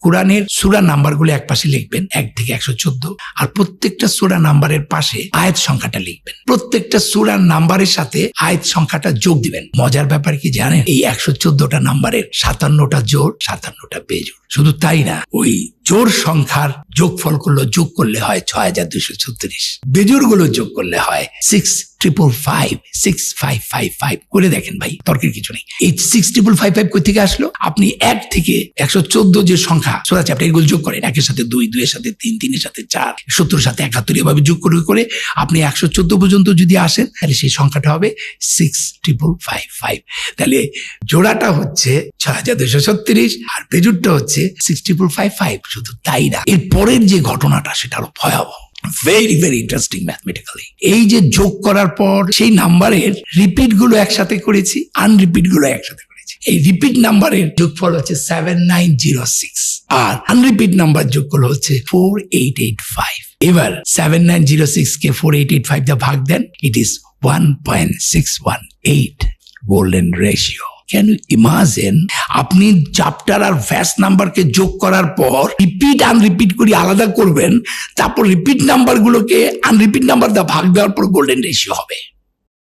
কোরআনের সূরা নাম্বারগুলো এক পাশে লিখবেন 1 থেকে 114, আর প্রত্যেকটা সূরা নাম্বারের পাশে আয়াত সংখ্যাটা লিখবেন। প্রত্যেকটা সূরা নাম্বারের সাথে আয়াত সংখ্যাটা যোগ দিবেন। মজার ব্যাপার কি জানেন, এই 114টা নাম্বারের 57টা জোড়, 57টা বেজোড়। শুধু তাই না, ওই জোড় সংখ্যার যোগফল যোগ করলে হয় 6236, বেজোড় গুলো যোগ করলে হয় 6555, 6555 করে দেখেন ভাই, তর্কের কিছু নেই। এই 6555 কই থেকে আসলো? আপনি 1 থেকে 114 যে সংখ্যা সূরা চ্যাপ্টার এগুলো যোগ করেন, 1 এর সাথে 2, 2 এর সাথে 3, 3 এর সাথে 4, 70 এর সাথে 71, এভাবে যোগ করে আপনি 114 পর্যন্ত যদি আসেন, তাহলে সেই সংখ্যাটা হবে 6555। তাহলে জোড়াটা হচ্ছে 6236 আর বেজোড়টা হচ্ছে 6555। শুধু তাই না, এর পরের যে ঘটনাটা সেটা আরো ভয়াবহ। Very very interesting mathematically. এই যে যোগ করার পর সেই নাম্বারের রিপিট গুলো একসাথে করেছি, আনরিপিট গুলো একসাথে করেছি। এই রিপিট নাম্বারের যোগফল হচ্ছে 7906 আর আনরিপিট নাম্বার যোগফল হচ্ছে 4885। এবার 7906 কে 4885 দিয়ে ভাগ দেন, it is 1.618 golden ratio. Can you imagine? আপনি চ্যাপ্টার আর ভ্যাস নাম্বারকে যোগ করার পর রিপিট আনরিপিট করে আলাদা করবেন, তারপর রিপিট নাম্বার গুলোকে আনরিপিট নাম্বার দিয়ে ভাগ দেওয়ার পর গোল্ডেন রেশিও হবে।